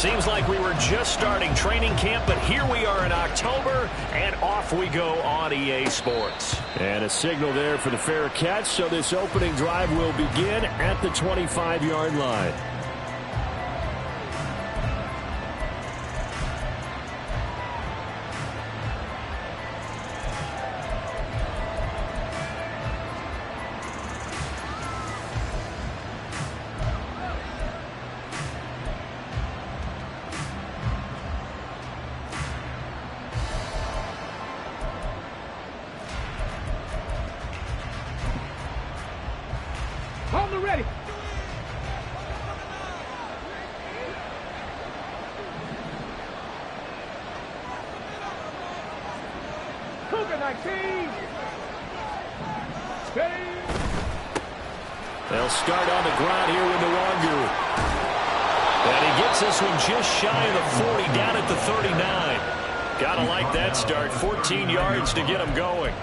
Seems like we were just starting training camp, but here we are in October, and off we go on EA Sports. And a signal there for the fair catch, so this opening drive will begin at the 25-yard line. On the ready. Cougar 19. Steady. They'll start on the ground here with Nwangu. And he gets this one just shy of the 40, down at the 39. Gotta like that start. 14 yards to get him going.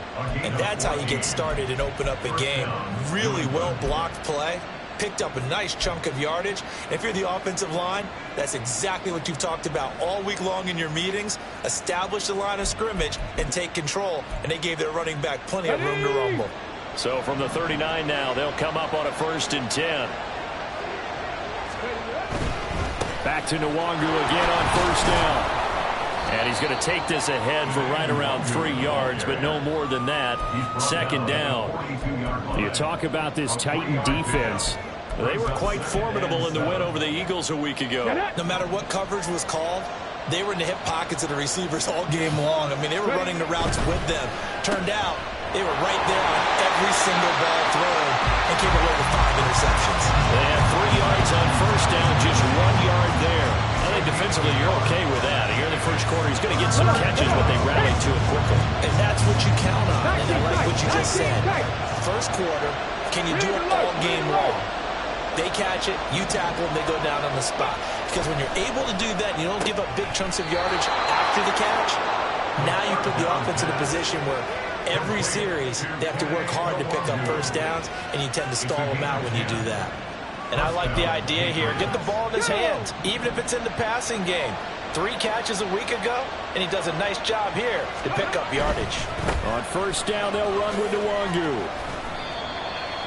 And that's how you get started and open up a game. Really well-blocked play. Picked up a nice chunk of yardage. And if you're the offensive line, that's exactly what you've talked about all week long in your meetings. Establish the line of scrimmage and take control. And they gave their running back plenty of room to rumble. So from the 39 now, they'll come up on a 1st and 10. Back to Nwangu again on 1st down. And he's going to take this ahead for right around 3 yards, but no more than that. 2nd down. You talk about this Titan defense. They were quite formidable in the win over the Eagles a week ago. No matter what coverage was called, they were in the hip pockets of the receivers all game long. I mean, they were running the routes with them. Turned out, they were right there on every single ball thrown and came away with 5 interceptions. They had 3 yards on 1st down, just 1 yard there. I think defensively you're okay with that. Here in the first quarter, he's going to get some catches, but they rallied to it quickly. And that's what you count on. And I like what you just said. First quarter, can you do it all game long? They catch it, you tackle them, they go down on the spot. Because when you're able to do that, and you don't give up big chunks of yardage after the catch, now you put the offense in a position where every series they have to work hard to pick up 1st downs, and you tend to stall them out when you do that. And I like the idea here. Get the ball in his hands, even if it's in the passing game. 3 catches a week ago, and he does a nice job here to pick up yardage. On 1st down, they'll run with Nwangu.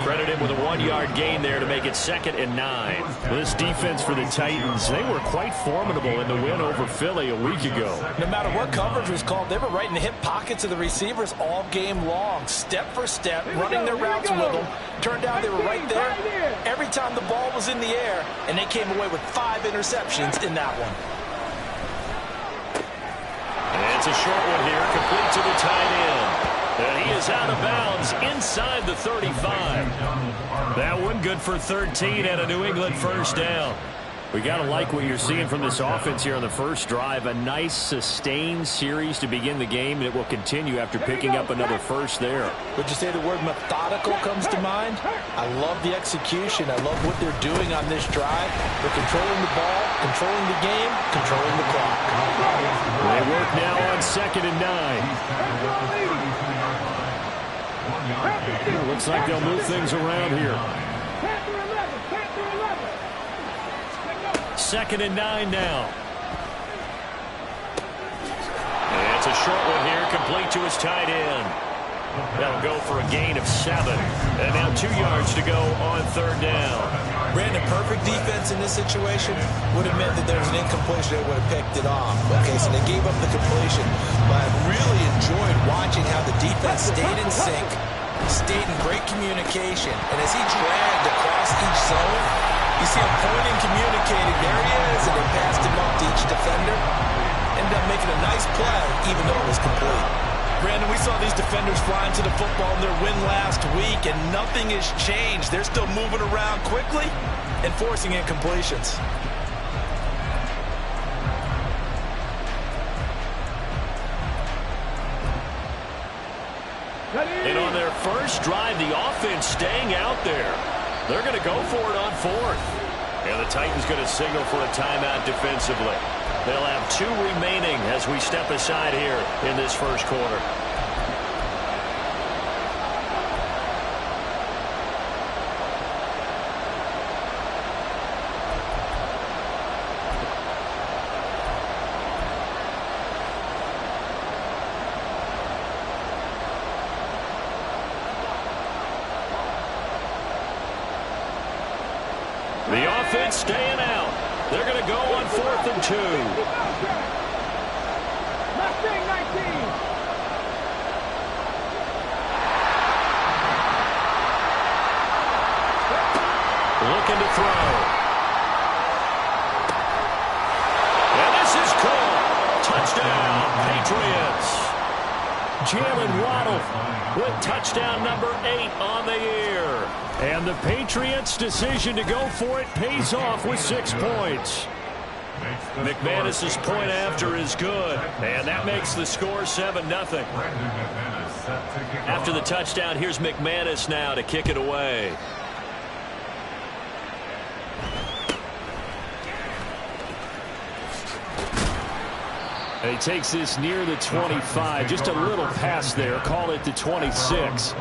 Credit him with a 1-yard gain there to make it 2nd and 9. This defense for the Titans, they were quite formidable in the win over Philly a week ago. No matter what coverage was called, they were right in the hip pockets of the receivers all game long. Step for step, running their routes with them. Turned out they were right there every time the ball was in the air, and they came away with 5 interceptions in that one. And it's a short one here, complete to the tight end. And he is out of bounds inside the 35. That one good for 13 and a New England 1st down. We got to like what you're seeing from this offense here on the first drive. A nice sustained series to begin the game, and it will continue after picking up another 1st there. Would you say the word methodical comes to mind? I love the execution. I love what they're doing on this drive. They're controlling the ball, controlling the game, controlling the clock. They work now on 2nd and 9. Looks like they'll move things around here. 2nd and 9 now. And it's a short one here, complete to his tight end. That'll go for a gain of 7. And now 2 yards to go on 3rd down. Brandon, perfect defense in this situation would have meant that there was an incompletion. They would have picked it off. Okay, so they gave up the completion. But I really enjoyed watching how the defense stayed in sync, stayed in great communication. And as he dragged across each zone, you see him pointing, communicating. There he is, and they passed him up to each defender. Ended up making a nice play, even though it was complete. Brandon, we saw these defenders flying to the football in their win last week, and nothing has changed. They're still moving around quickly and forcing incompletions. And on their first drive, the offense staying out there. They're going to go for it on 4th. And the Titans going to signal for a timeout defensively. They'll have 2 remaining as we step aside here in this first quarter. The offense staying out. They're going to go on 4th and 2. Mustang 19. Looking to throw. And this is caught. Touchdown, Patriots. Jalen Waddle with touchdown number 8 on the year. And the Patriots' decision to go for it pays off with 6 points. McManus's point after is good. And that makes the score 7-0. After the touchdown, here's McManus now to kick it away. And he takes this near the 25. Just a little pass there. Call it the 26.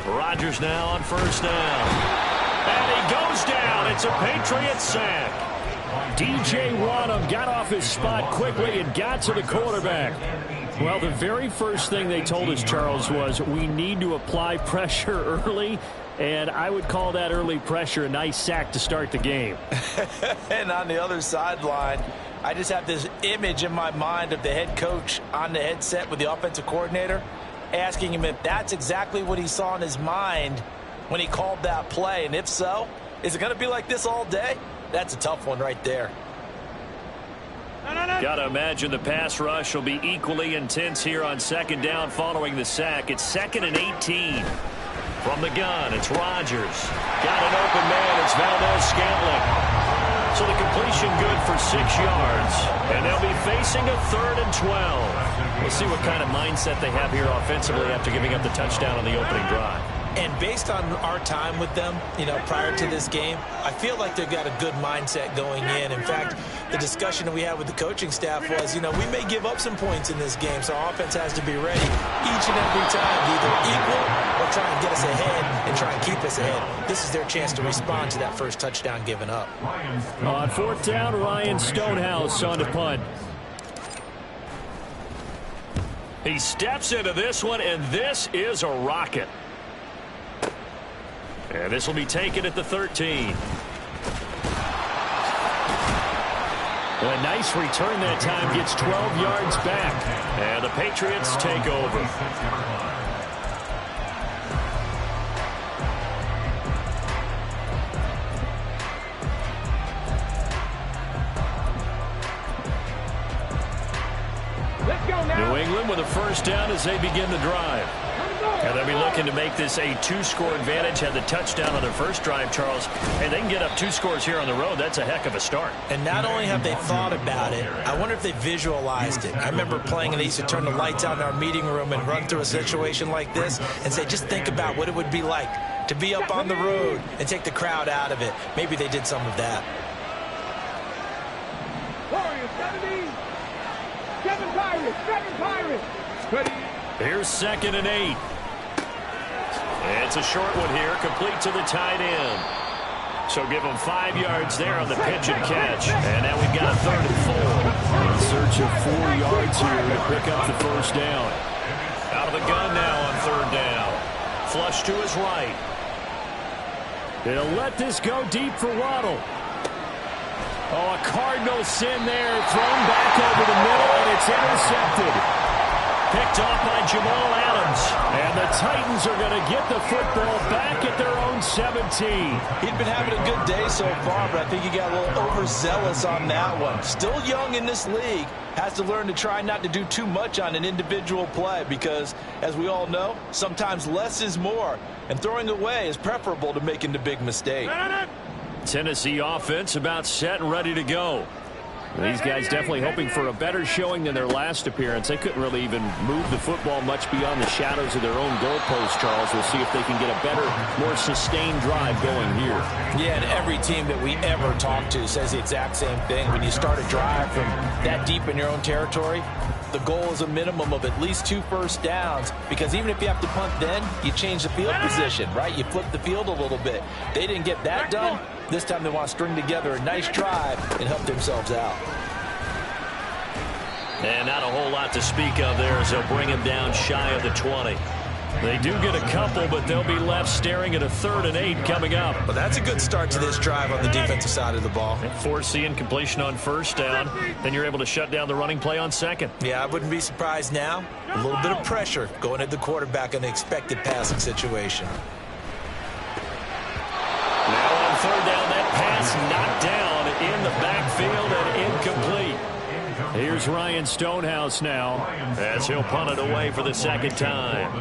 Rodgers now on 1st down. And he goes down. It's a Patriots sack. DJ Wadham got off his spot quickly and got to the quarterback. Well, the very first thing they told us, Charles, was we need to apply pressure early. And I would call that early pressure a nice sack to start the game. And on the other sideline, I just have this image in my mind of the head coach on the headset with the offensive coordinator, asking him if that's exactly what he saw in his mind when he called that play. And if so, is it going to be like this all day? That's a tough one right there. Got to imagine the pass rush will be equally intense here on 2nd down following the sack. It's 2nd and 18. From the gun, it's Rodgers. Got an open man. It's Valdez-Scantling. So the completion good for 6 yards. And they'll be facing a 3rd and 12. We'll see what kind of mindset they have here offensively after giving up the touchdown on the opening drive. And based on our time with them, prior to this game, I feel like they've got a good mindset going in. In fact, the discussion that we had with the coaching staff was, we may give up some points in this game, so our offense has to be ready each and every time to either equal or try and get us ahead and try and keep us ahead. This is their chance to respond to that first touchdown given up. On 4th down, Ryan Stonehouse on the punt. He steps into this one, and this is a rocket. And this will be taken at the 13. A nice return that time, gets 12 yards back. And the Patriots take over. Let's go now. New England with a 1st down as they begin the drive. And they'll be looking to make this a 2-score advantage. Had the touchdown on their first drive, Charles. And they can get up 2 scores here on the road. That's a heck of a start. And not only have they thought about it, I wonder if they visualized it. I remember playing and they used to turn the lights out in our meeting room and run through a situation like this and say, just think about what it would be like to be up on the road and take the crowd out of it. Maybe they did some of that. Warriors, 7 Pirates, 7 Pirates. Ready. Here's 2nd and 8. It's a short one here, complete to the tight end. So give them 5 yards there on the pitch and catch. And now we've got 3rd and 4. In search of 4 yards here to pick up the 1st down. Out of the gun now on 3rd down. Flush to his right. They'll let this go deep for Waddle. Oh, a Cardinal sin there, thrown back over the middle, and it's intercepted. Picked off by Jamal Adams. And the Titans are going to get the football back at their own 17. He'd been having a good day so far, but I think he got a little overzealous on that one. Still young in this league. Has to learn to try not to do too much on an individual play because, as we all know, sometimes less is more. And throwing away is preferable to making the big mistake. Tennessee offense about set and ready to go. These guys definitely hoping for a better showing than their last appearance. They couldn't really even move the football much beyond the shadows of their own goalpost, Charles. We'll see if they can get a better, more sustained drive going here. Yeah, and every team that we ever talk to says the exact same thing. When you start a drive from that deep in your own territory, the goal is a minimum of at least 2 first downs, because even if you have to punt then, you change the field position, right? You flip the field a little bit. They didn't get that done. This time they want to string together a nice drive and help themselves out. And not a whole lot to speak of there as they'll bring him down shy of the 20. They do get a couple, but they'll be left staring at a 3rd and 8 coming up. Well, that's a good start to this drive on the defensive side of the ball. Force the incompletion on 1st down. Then you're able to shut down the running play on 2nd. Yeah, I wouldn't be surprised now. A little bit of pressure going at the quarterback in the expected passing situation. Now on 3rd down, that pass knocked down in the backfield and incomplete. Here's Ryan Stonehouse now as he'll punt it away for the 2nd time.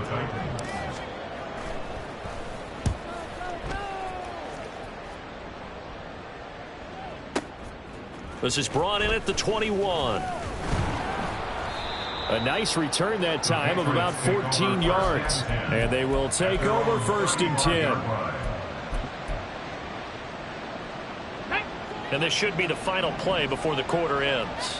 This is brought in at the 21. A nice return that time of about 14 yards. And they will take over 1st and 10. And this should be the final play before the quarter ends.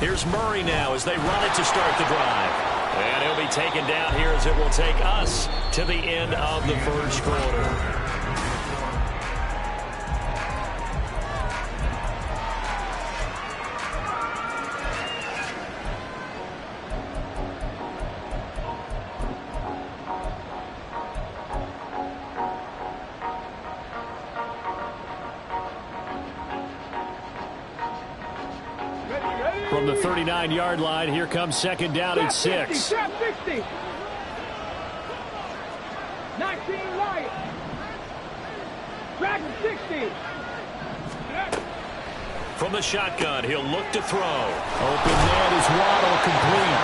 Here's Murray now as they run it to start the drive. And he'll be taken down here as it will take us to the end of the 1st quarter. From the 39-yard line, here comes 2nd down and 6. 60. 19 right. Dragon 60. From the shotgun, he'll look to throw. Open man is Waddle, complete.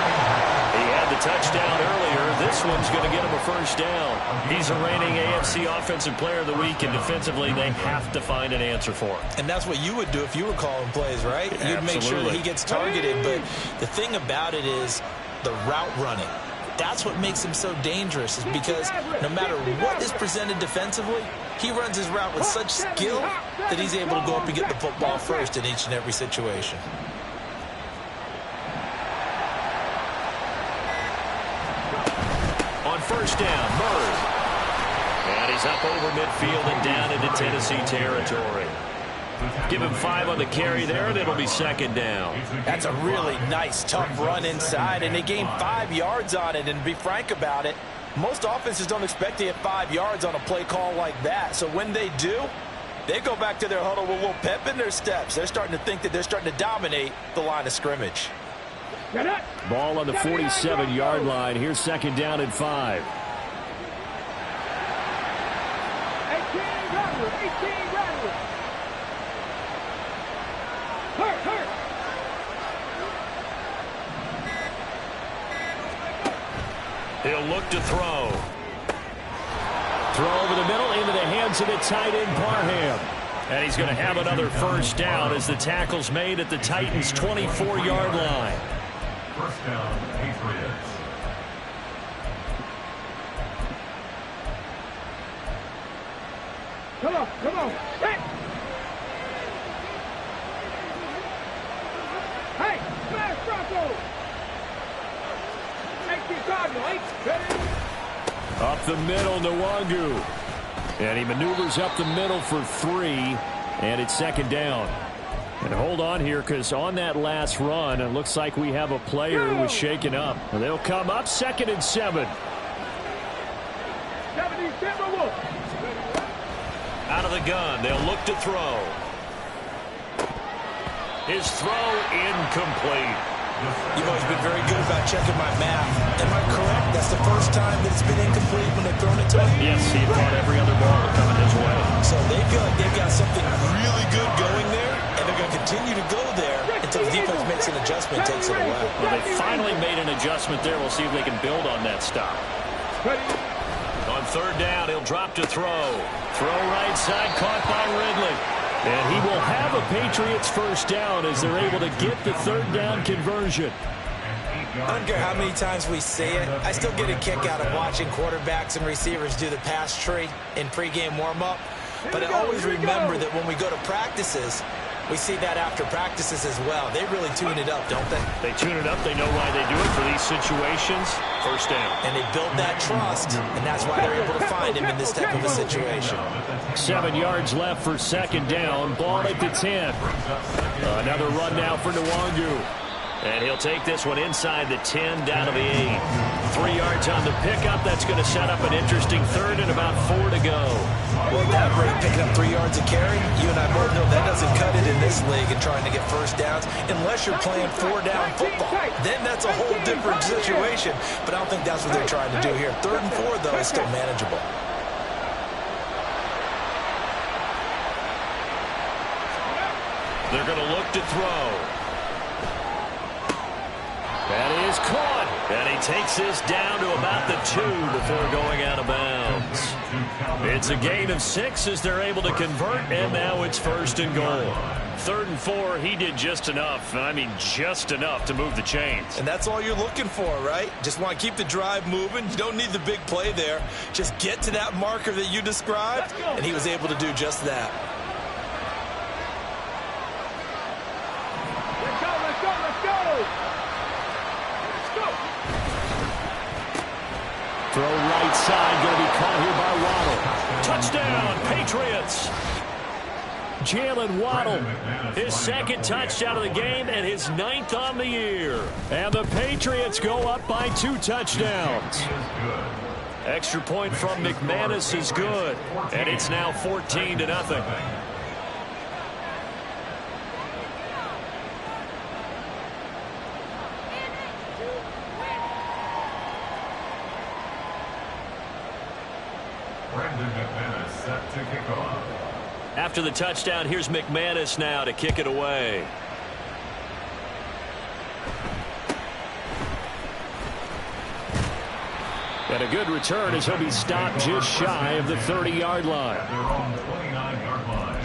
He had the touchdown earlier. This one's going to get him a 1st down. He's the reigning AFC Offensive Player of the Week, and defensively they have to find an answer for him. And that's what you would do if you were calling plays, right? Yeah, you'd make sure that he gets targeted. But the thing about it is the route running. That's what makes him so dangerous, is because no matter what is presented defensively, he runs his route with such skill that he's able to go up and get the football first in each and every situation. On 1st down, Murray. And he's up over midfield and down into Tennessee territory. Give him 5 on the carry there, and it'll be 2nd down. That's a really nice, tough run inside, and they gained 5 yards on it. And to be frank about it, most offenses don't expect to get 5 yards on a play call like that. So when they do, they go back to their huddle with a little pep in their steps. They're starting to think that they're starting to dominate the line of scrimmage. Ball on the 47-yard line. Here's 2nd down and 5. 18 Rattler. Hurt. He'll look to throw. Throw over the middle into the hands of the tight end, Parham. And he's going to have another 1st down as the tackle's made at the Titans' 24-yard line. 1st down, Patriots. Come on. Hey, smash Bronco. 18 Cardinal, 8. Up the middle, Nwangu. And he maneuvers up the middle for 3. And it's 2nd down. And hold on here, because on that last run, it looks like we have a player who was shaken up. And they'll come up 2nd and 7. 70 Timberwolves. Out of the gun, they'll look to throw. His throw incomplete. You've always been very good about checking my math. Am I correct? That's the first time that it's been incomplete when they've thrown it to him? Yes, he caught every other ball coming his way. So they feel like they've got something really good going there, and they're going to continue to go there until the defense makes an adjustment, takes it away. Well, they finally made an adjustment there. We'll see if they can build on that stop. On third down, he'll drop to throw. Throw right side, caught by Ridley. And he will have a Patriots first down as they're able to get the third down conversion. I don't care how many times we see it. I still get a kick out of watching quarterbacks and receivers do the pass tree in pregame warm-up. But I always remember that when we go to practices, we see that after practices as well. They really tune it up, don't they? They tune it up. They know why they do it for these situations. First down. And they build that trust, and that's why they're able to find him in this type of a situation. 7 yards left for second down. Ball at the 10. Another run now for Nwangu. And he'll take this one inside the 10, down to the 8. 3 yards on the pickup. That's going to set up an interesting third and about 4 to go. Well, at that rate, picking up 3 yards a carry, you and I both know that doesn't cut it in this league and trying to get first downs unless you're playing 4-down football. Then that's a whole different situation, but I don't think that's what they're trying to do here. 3rd and 4, though, is still manageable. They're going to look to throw. That is caught. And he takes this down to about the 2 before going out of bounds. It's a gain of 6 as they're able to convert, and now it's 1st and goal. 3rd and 4, he did just enough. I mean, just enough to move the chains. And that's all you're looking for, right? Just want to keep the drive moving. You don't need the big play there. Just get to that marker that you described, and he was able to do just that. Let's go, let's go, let's go! Throw right side, going to be caught here by Waddle. Touchdown, Patriots! Jalen Waddle. His 2nd touchdown of the game and his 9th on the year. And the Patriots go up by 2 touchdowns. Extra point from McManus is good. And it's now 14-0. Set to kick off. After the touchdown, here's McManus now to kick it away. And a good return as he'll be stopped just shy of the 30-yard line. At their own 29-yard line.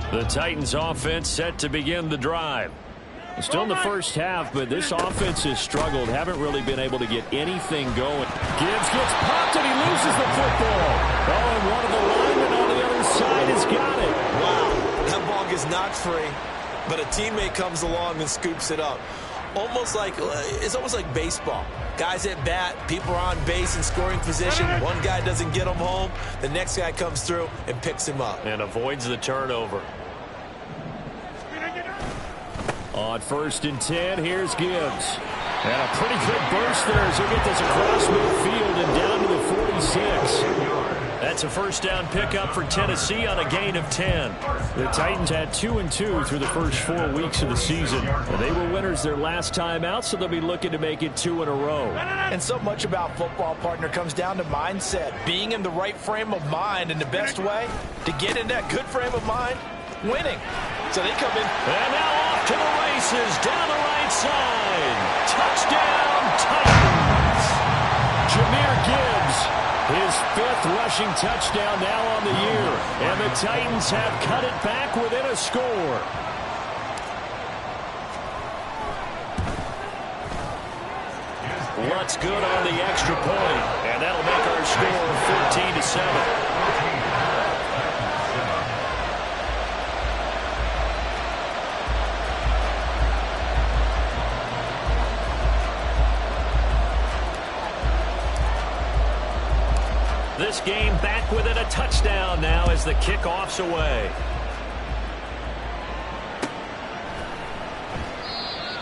The Titans offense set to begin the drive. Still in the first half, but this offense has struggled. Haven't really been able to get anything going. Gibbs gets popped and he loses the football. Oh, and one of the linemen on the other side has got it. Wow, that ball gets knocked free, but a teammate comes along and scoops it up. It's almost like baseball. Guys at bat, people are on base in scoring position. One guy doesn't get him home. The next guy comes through and picks him up. And avoids the turnover. On 1st and 10, here's Gibbs. And a pretty good burst there as he'll get this across midfield and down to the 46. That's a first down pickup for Tennessee on a gain of 10. The Titans had 2-2 through the first 4 weeks of the season. And they were winners their last time out, so they'll be looking to make it 2 in a row. And so much about football, partner, comes down to mindset. Being in the right frame of mind, and the best way to get in that good frame of mind, winning. So they come in. And now off to the races down the right side. Touchdown, Titans. fifth rushing touchdown now on the year. And the Titans have cut it back within a score. What's good on the extra point, and that'll make our score 14-7. This game back within a touchdown now as the kickoff's away.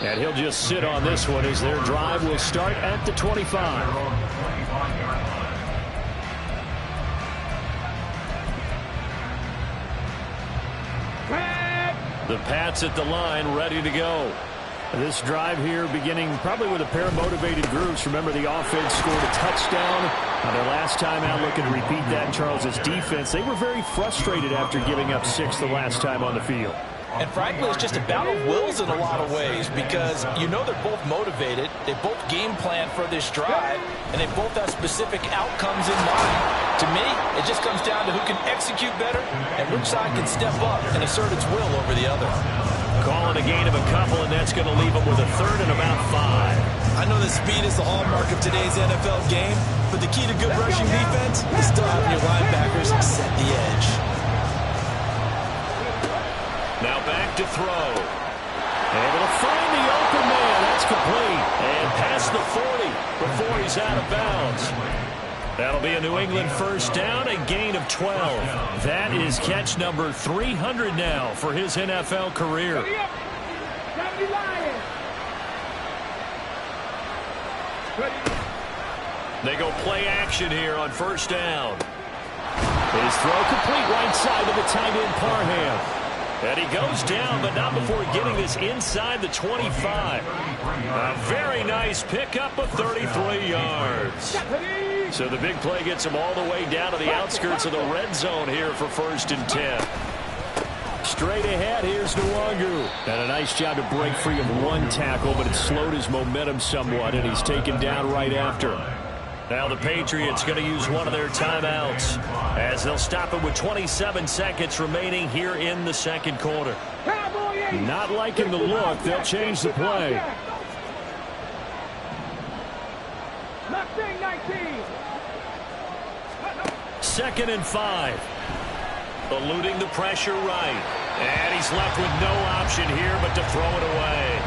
And he'll just sit on this one as their drive will start at the 25. The Pats at the line, ready to go. This drive here beginning probably with a pair of motivated groups. Remember, the offense scored a touchdown. Their last time out, looking to repeat that in Charles's defense. They were very frustrated after giving up 6 the last time on the field. And frankly, it's just a battle of wills in a lot of ways because you know they're both motivated. They both game plan for this drive, and they both have specific outcomes in mind. To me, it just comes down to who can execute better and which side can step up and assert its will over the other. Calling a gain of a couple, and that's going to leave them with a third and about 5. I know that speed is the hallmark of today's NFL game, but the key to good rushing defense is still having your linebackers set the edge. Now back to throw. Able to find the open man. That's complete. And past the 40 before he's out of bounds. That'll be a New England first down, a gain of 12. That is catch number 300 now for his NFL career. They go play action here on first down. His throw complete right side to the tight end Parham. And he goes down, but not before getting this inside the 25. A very nice pickup of 33 yards. So the big play gets him all the way down to the outskirts of the red zone here for 1st and 10. Straight ahead, here's Nwangu. And a nice job to break free of one tackle, but it slowed his momentum somewhat, and he's taken down right after. Now the Patriots going to use one of their timeouts as they'll stop it with 27 seconds remaining here in the second quarter. Not liking the look. They'll change the play. Second and 5. Eluding the pressure right. And he's left with no option here but to throw it away.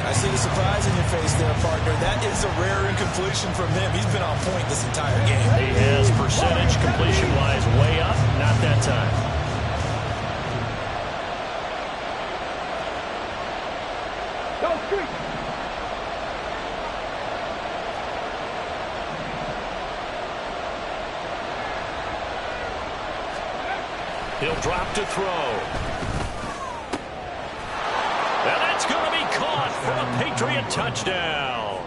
I see the surprise in your face there, partner. That is a rare incompletion from him. He's been on point this entire game. He has percentage completion-wise way up. Not that time. Go street. He'll drop to throw. And that's going to be caught for a Patriot touchdown.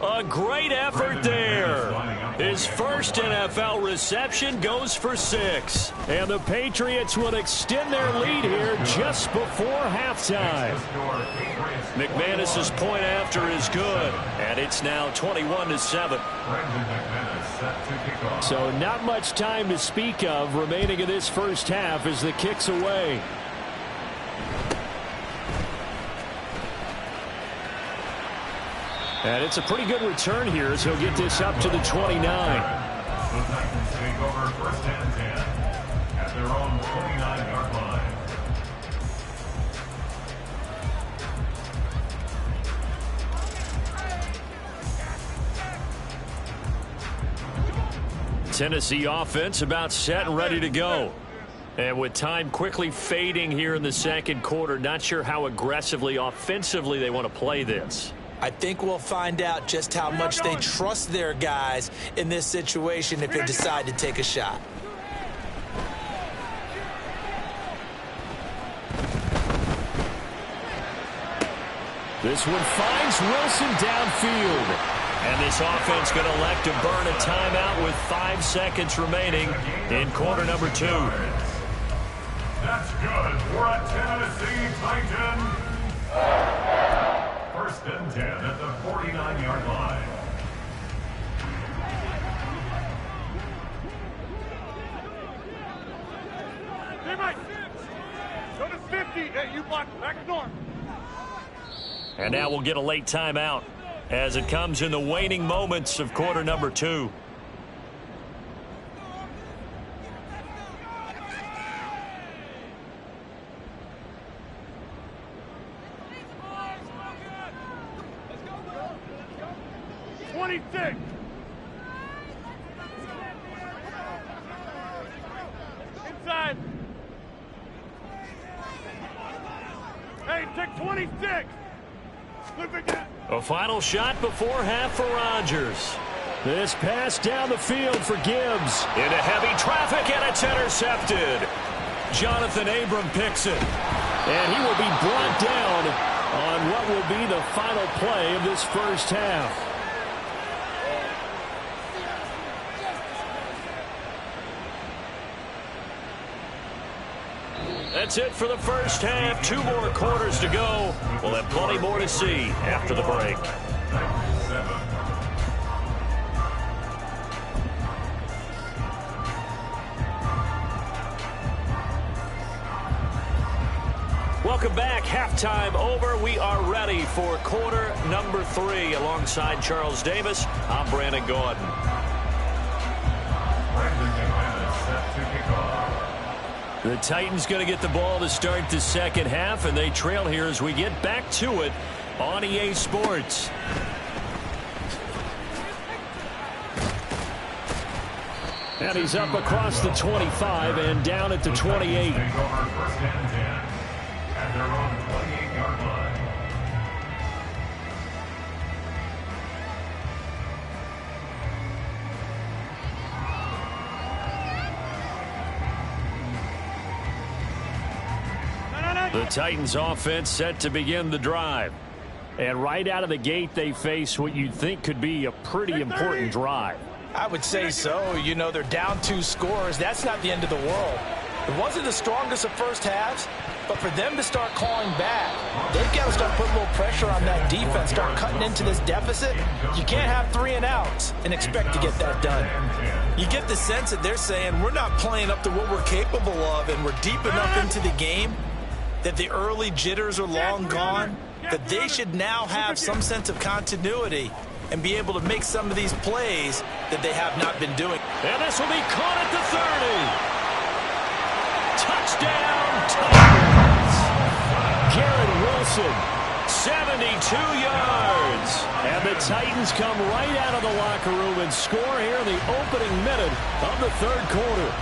A great effort there. His first NFL reception goes for 6. And the Patriots will extend their lead here just before halftime. McManus's point after is good. And it's now 21-7. So not much time to speak of remaining in this first half as the kick's away. And it's a pretty good return here as he'll get this up to the 29. The Titans take over 1st and 10 at their own 29-yard line. Tennessee offense about set and ready to go. And with time quickly fading here in the second quarter, not sure how aggressively, offensively they want to play this. I think we'll find out just how much they trust their guys in this situation if they decide to take a shot. This one finds Wilson downfield. And this offense going to elect to burn a timeout with 5 seconds remaining in quarter number 2. That's good for a Tennessee Titan. 1st and 10 at the 49-yard line. And now we'll get a late timeout as it comes in the waning moments of quarter number 2. Inside. Hey, take 26. A final shot before half for Rodgers. This pass down the field for Gibbs. Into heavy traffic, and it's intercepted. Jonathan Abram picks it. And he will be brought down on what will be the final play of this first half. That's it for the first half. 2 more quarters to go. We'll have plenty more to see after the break. Welcome back. Halftime over. We are ready for quarter number 3. Alongside Charles Davis, I'm Brandon Gordon. The Titans going to get the ball to start the second half, and they trail here as we get back to it on EA Sports. And he's up across the 25 and down at the 28. At their own 28-yard line. The Titans offense set to begin the drive. And right out of the gate, they face what you'd think could be a pretty important drive. I would say so. You know, they're down 2 scores. That's not the end of the world. It wasn't the strongest of first halves, but for them to start calling back, they've got to start putting a little pressure on that defense, start cutting into this deficit. You can't have 3 and outs and expect to get that done. You get the sense that they're saying we're not playing up to what we're capable of, and we're deep enough into the game that the early jitters are long gone, that they should now have some sense of continuity and be able to make some of these plays that they have not been doing. And this will be caught at the 30. Touchdown, Titans. Garrett Wilson, 72 yards. and the Titans come right out of the locker room and score here in the opening minute of the third quarter.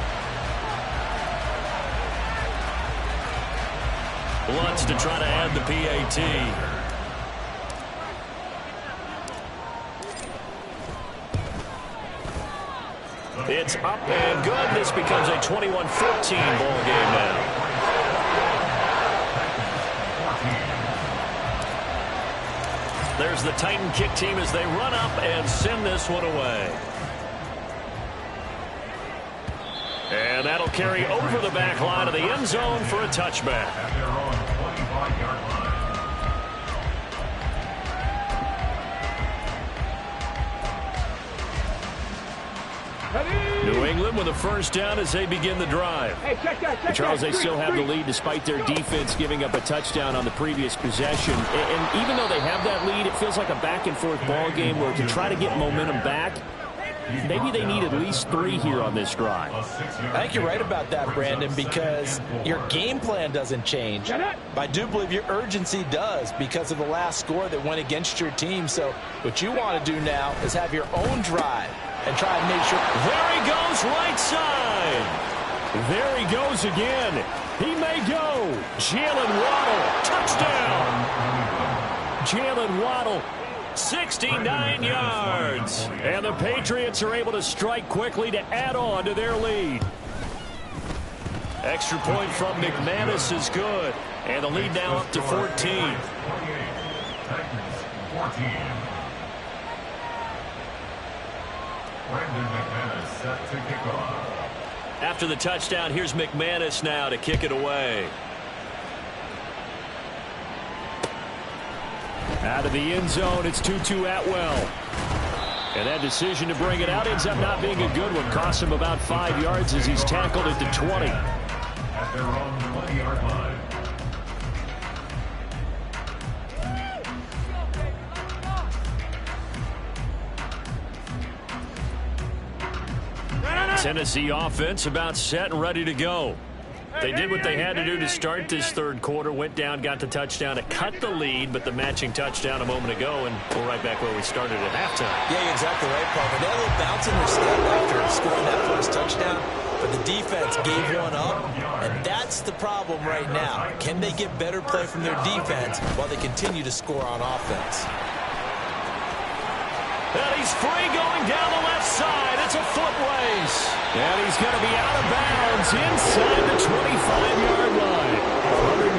Lutz to try to add the PAT. It's up and good. This becomes a 21-14 ball game now. There's the Titan kick team as they run up and send this one away. And that'll carry over the back line of the end zone for a touchback. At their own 25-yard line. New England with a first down as they begin the drive. Hey, check that. Charles, they still have the lead despite their defense giving up a touchdown on the previous possession. And even though they have that lead, it feels like a back-and-forth ball game where to try to get momentum back, maybe they need at least 3 here on this drive. I think you're right about that, Brandon, because your game plan doesn't change. I do believe your urgency does because of the last score that went against your team. So what you want to do now is have your own drive and try and make sure. There he goes, right side. There he goes again. He may go. Jalen Waddle, touchdown. Jalen Waddle, 69 yards. and the Patriots are able to strike quickly to add on to their lead. Extra point from McManus is good. And the lead now up to 14. 28. Titans 14. Brandon McManus set to kick off. After the touchdown, here's McManus now to kick it away. Out of the end zone, it's Tutu Atwell. And that decision to bring it out ends up not being a good one. Costs him about 5 yards as he's tackled at the 20. At their own 20-yard line. Tennessee offense about set and ready to go. They did what they had to do to start this third quarter. Went down, got the touchdown to cut the lead, but the matching touchdown a moment ago, and we're right back where we started at halftime. Yeah, you're exactly right, Parker. They had a little bounce in their step after scoring that first touchdown, but the defense gave one up, and that's the problem right now. Can they get better play from their defense while they continue to score on offense? And he's free going down the left side. It's a foot race. And he's going to be out of bounds inside the 25-yard line.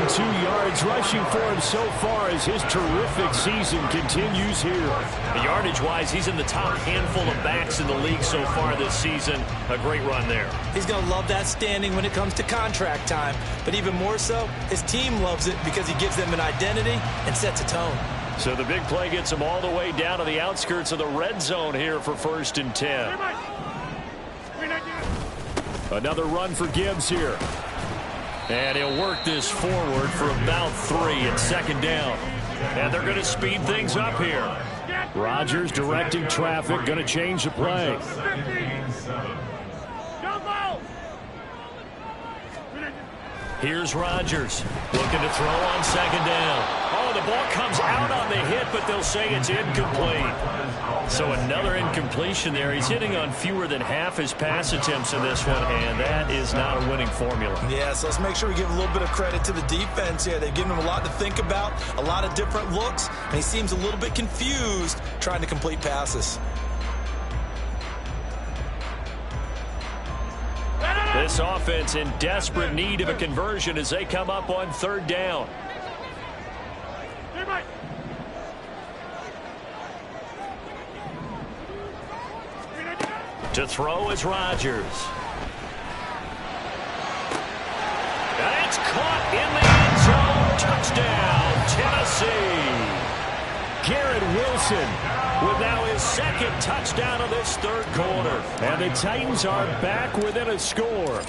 102 yards rushing for him so far as his terrific season continues here. Yardage-wise, he's in the top handful of backs in the league so far this season. A great run there. He's going to love that standing when it comes to contract time. But even more so, his team loves it because he gives them an identity and sets a tone. So the big play gets him all the way down to the outskirts of the red zone here for 1st and 10. Another run for Gibbs here. And he'll work this forward for about 3 at 2nd down. And they're going to speed things up here. Rodgers directing traffic, going to change the play. Here's Rodgers looking to throw on 2nd down. Oh, the ball comes out on the hit, but they'll say it's incomplete. So another incompletion there. He's hitting on fewer than half his pass attempts in this one, and that is not a winning formula. Yeah, so let's make sure we give a little bit of credit to the defense here. They've given him a lot to think about, a lot of different looks, and he seems a little bit confused trying to complete passes. This offense in desperate need of a conversion as they come up on 3rd down. To throw is Rodgers. And it's caught in the end zone. Touchdown, Tennessee. Garrett Wilson with now his 2nd touchdown of this 3rd quarter. And the Titans are back within a score.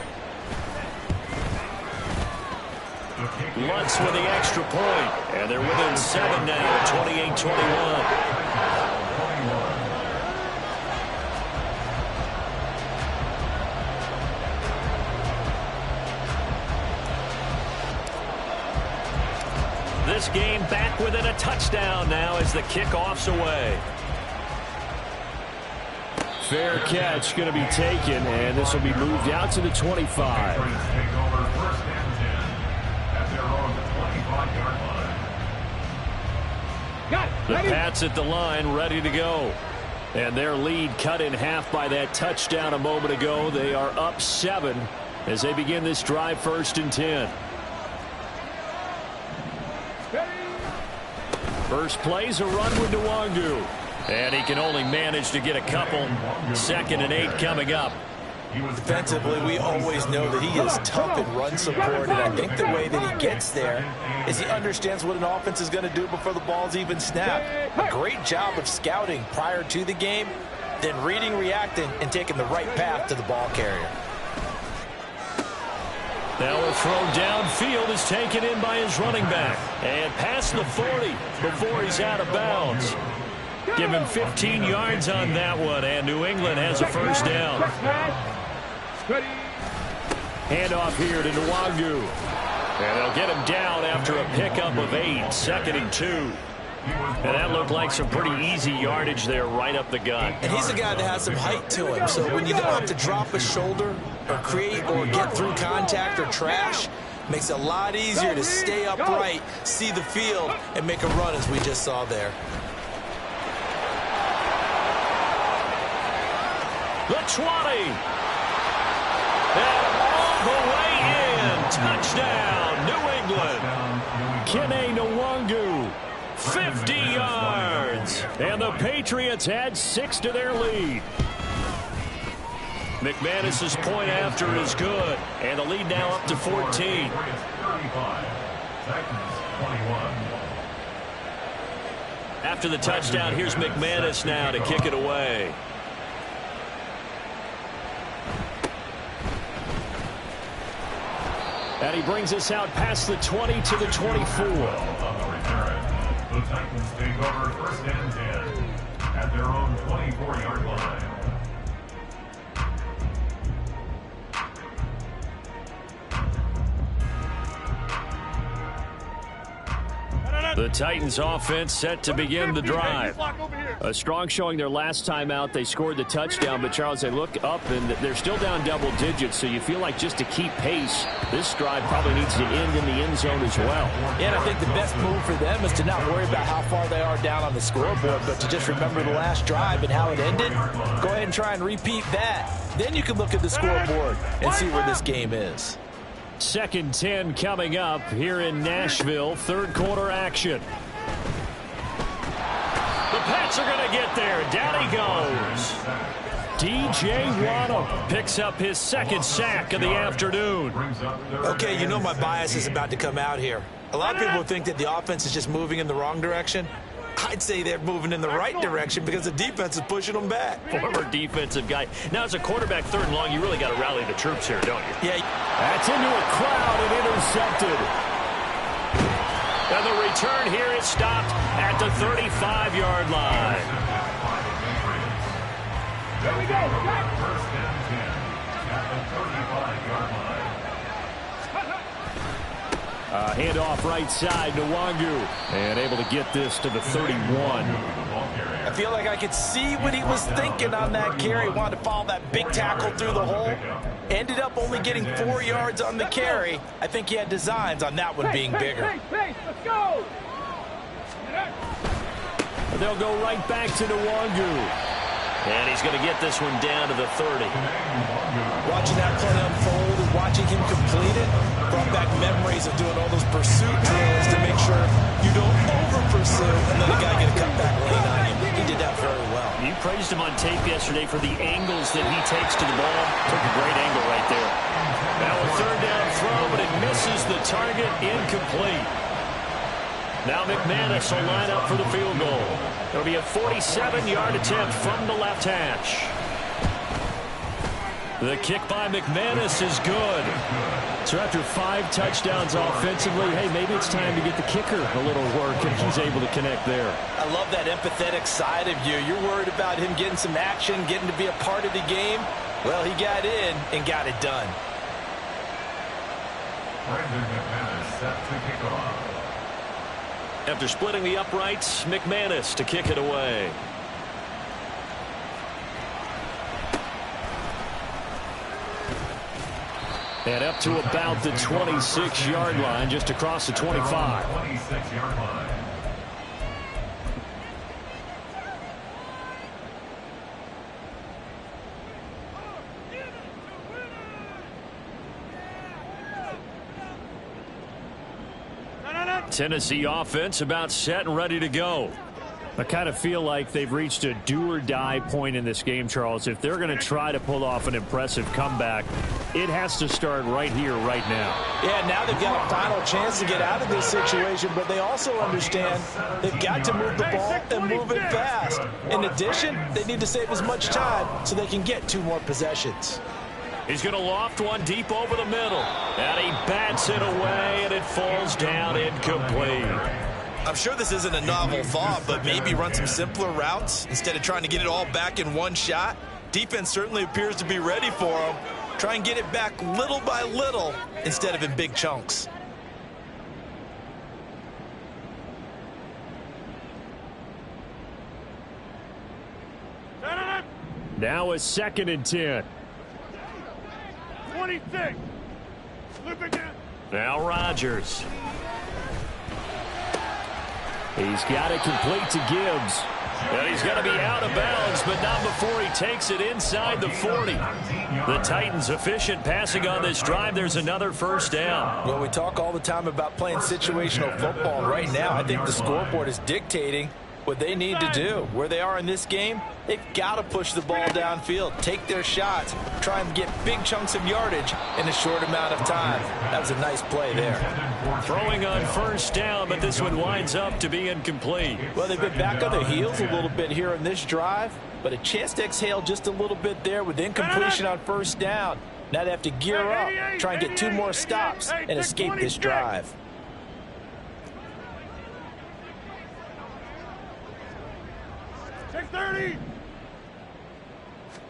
Lutz with the extra point. And they're within 7 now, 28-21. This game back within a touchdown now as the kickoff's away. Fair catch going to be taken, and this will be moved out to the 25. The Pats at the line, ready to go. And their lead cut in half by that touchdown a moment ago. They are up 7 as they begin this drive 1st and 10. First play's a run with Nwangu. And he can only manage to get a couple. 2nd and 8 coming up. Defensively, we always know that he is tough in run support, and I think the way that he gets there is he understands what an offense is going to do before the ball's even snapped. A great job of scouting prior to the game, then reading, reacting, and taking the right path to the ball carrier. Now a throw downfield is taken in by his running back. And past the 40 before he's out of bounds. Give him 15 yards on that one, and New England has a 1st down. Handoff here to Nwangu. And they'll get him down after a pickup of 8, 2nd and 2. And that looked like some pretty easy yardage there right up the gut. And he's a guy that has some height to him, so when you don't have to drop a shoulder or create or get through contact or trash, makes it a lot easier to stay upright, see the field, and make a run as we just saw there. The 20. And all the way in. Touchdown, New England. Kene Nwangu. 50 yards. And the Patriots add 6 to their lead. McManus's point after is good. And the lead now up to 14. After the touchdown, here's McManus now to kick it away. And he brings us out past the 20 to the 24. The Titans take over 1st and 10 at their own 24-yard line. The Titans offense set to begin the drive. A strong showing their last time out. They scored the touchdown, but Charles, they look up and they're still down double digits, so you feel like just to keep pace, this drive probably needs to end in the end zone as well. Yeah, and I think the best move for them is to not worry about how far they are down on the scoreboard, but to just remember the last drive and how it ended. Go ahead and try and repeat that. Then you can look at the scoreboard and see where this game is. 2nd 10 coming up here in Nashville. Third quarter action. The Pats are going to get there. Down he goes. DJ Waddle picks up his 2nd sack of the afternoon. Okay, you know my bias is about to come out here. A lot of people think that the offense is just moving in the wrong direction. I'd say they're moving in the right direction because the defense is pushing them back. Former defensive guy. Now, as a quarterback 3rd and long, you really got to rally the troops here, don't you? Yeah. That's into a crowd and intercepted. And the return here is stopped at the 35-yard line. There we go. First and 10 at the 35-yard line. Handoff right side to Wangu. And able to get this to the 31. I feel like I could see what he was thinking on that carry. Wanted to follow that big tackle through the hole. Ended up only getting 4 yards on the carry. I think he had designs on that one being bigger. Let's go. They'll go right back to Wangu. And he's going to get this one down to the 30. Watching that play unfold and watching him complete it brought back memories of doing all those pursuit drills to make sure you don't over-pursue and let a guy get a cutback lane on you. He did that very well. You praised him on tape yesterday for the angles that he takes to the ball. Took a great angle right there. Now a 3rd down throw, but it misses the target. Incomplete. Now McManus will line up for the field goal. It'll be a 47-yard attempt from the left hash. The kick by McManus is good. So after 5 touchdowns offensively, hey, maybe it's time to get the kicker a little work, and he's able to connect there. I love that empathetic side of you. You're worried about him getting some action, getting to be a part of the game. Well, he got in and got it done. Brandon McManus set to kick off. After splitting the uprights, McManus to kick it away. And up to about the 26-yard line, just across the 25. 26-yard line. Tennessee offense about set and ready to go. I kind of feel like they've reached a do-or-die point in this game, Charles. If they're going to try to pull off an impressive comeback, it has to start right here, right now. Yeah, now they've got a final chance to get out of this situation, but they also understand they've got to move the ball and move it fast. In addition, they need to save as much time so they can get 2 more possessions. He's going to loft one deep over the middle. And he bats it away, and it falls down incomplete. I'm sure this isn't a novel thought, but maybe run some simpler routes instead of trying to get it all back in one shot. Defense certainly appears to be ready for him. Try and get it back little by little instead of in big chunks. Now a 2nd and 10. 26. Flip it down. Now Rodgers. He's got it complete to Gibbs. And he's going to be out of bounds, but not before he takes it inside the 40. The Titans efficient passing on this drive. There's another 1st down. Well, we talk all the time about playing situational football. Right now, I think the scoreboard is dictating what they need to do. Where they are in this game, they've got to push the ball downfield, take their shots, try and get big chunks of yardage in a short amount of time. That was a nice play there. Throwing on 1st down, but this one winds up to be incomplete. Well, they've been back on their heels a little bit here in this drive, but a chance to exhale just a little bit there with incompletion on 1st down. Now they have to gear up, try and get 2 more stops and escape this drive. Take 30.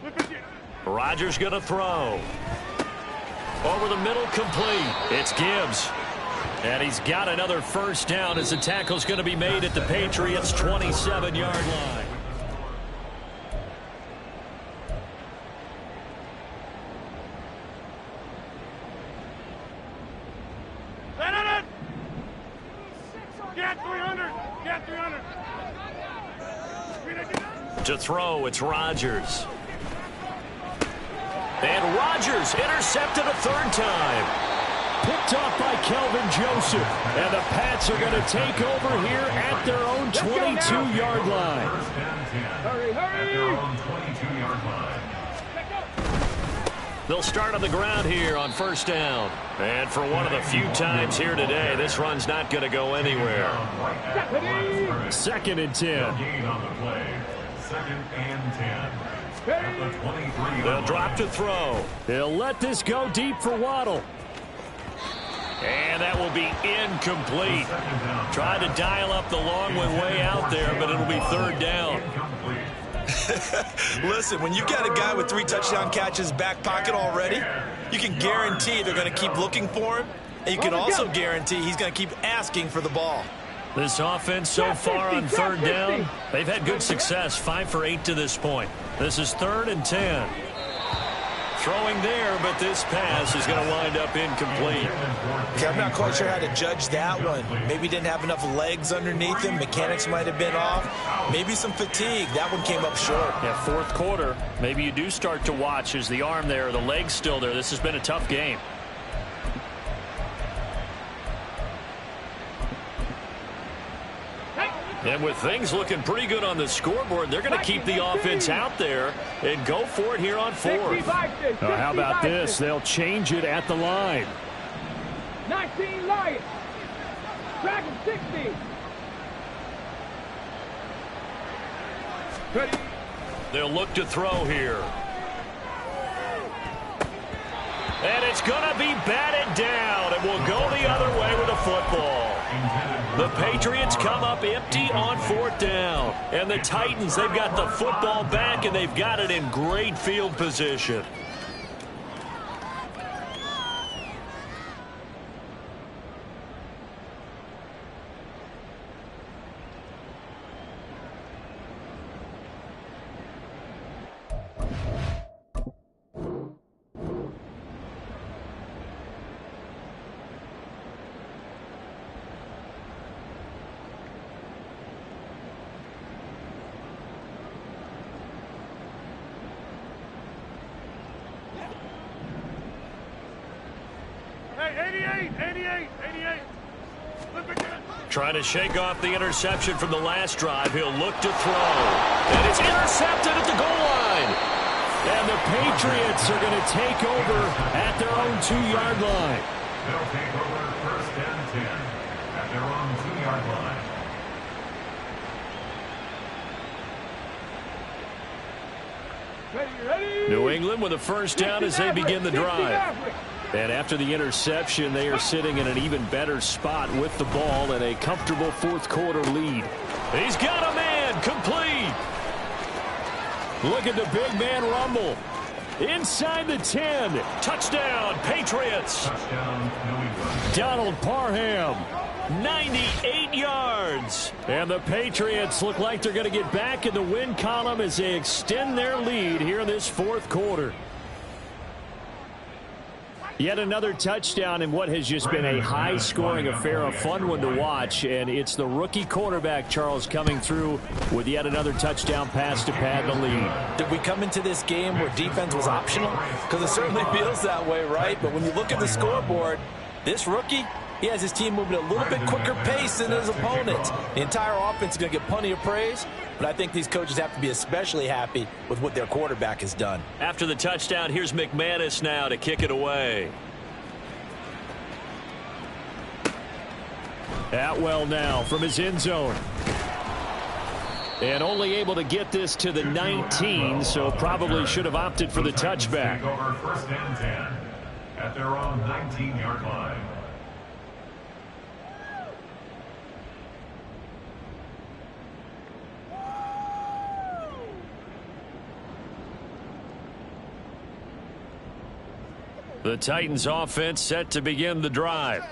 Flip it down. Rodgers going to throw. Over the middle, complete. It's Gibbs. And he's got another first down as the tackle's going to be made at the Patriots' 27-yard line. Get 300. Get 300. To throw, it's Rodgers. And Rodgers intercepted a third time. Picked off by Kelvin Joseph. And the Pats are going to take over here at their own 22-yard line. Hurry, hurry. They'll start on the ground here on first down. And for one of the few times here today, this run's not going to go anywhere. 2nd and 10. Second and 10. At the 23. They'll drop to throw. They'll let this go deep for Waddle. And that will be incomplete. Tried to dial up the long way out there, but it'll be third down. Listen, when you've got a guy with 3 touchdown catches back pocket already, you can guarantee they're going to keep looking for him, and you can also guarantee he's going to keep asking for the ball. This offense so far on third down, they've had good success, 5 for 8 to this point. This is 3rd and 10. Throwing there, but this pass is going to wind up incomplete. Okay, I'm not quite sure how to judge that one. Maybe he didn't have enough legs underneath him. Mechanics might have been off. Maybe some fatigue. That one came up short. Yeah, 4th quarter. Maybe you do start to watch. Is the arm there, the leg's still there? This has been a tough game. And with things looking pretty good on the scoreboard, they're going to keep the offense out there and go for it here on 4th. Now, how about this? They'll change it at the line. 19 Lions. Track of 60. Ready. They'll look to throw here. And it's going to be batted down, and will go the other way with the football. The Patriots come up empty on 4th down. And the Titans, they've got the football back, and they've got it in great field position. Hey, 88. Look again. Trying to shake off the interception from the last drive. He'll look to throw. And it's intercepted at the goal line. And the Patriots are going to take over at their own 2-yard line. They'll take over 1st and 10 at their own 2-yard line. Ready. New England with a first down as they begin the drive. And after the interception, they are sitting in an even better spot with the ball and a comfortable 4th quarter lead. He's got a man, complete. Look at the big man rumble. Inside the 10. Touchdown, Patriots. Touchdown, New England. Donald Parham. 98 yards. And the Patriots look like they're going to get back in the win column as they extend their lead here in this 4th quarter. Yet another touchdown in what has just been a high-scoring affair, a fun one to watch. And it's the rookie quarterback, Charles, coming through with yet another touchdown pass to pad the lead. Did we come into this game where defense was optional? Because it certainly feels that way, right? But when you look at the scoreboard, this rookie, he has his team moving at a little bit quicker pace than his opponents. The entire offense is going to get plenty of praise, but I think these coaches have to be especially happy with what their quarterback has done. After the touchdown, here's McManus now to kick it away. Atwell now from his end zone. And only able to get this to the 19, so probably should have opted for the touchback. Take over 1st and 10 at their own 19-yard line. The Titans offense set to begin the drive.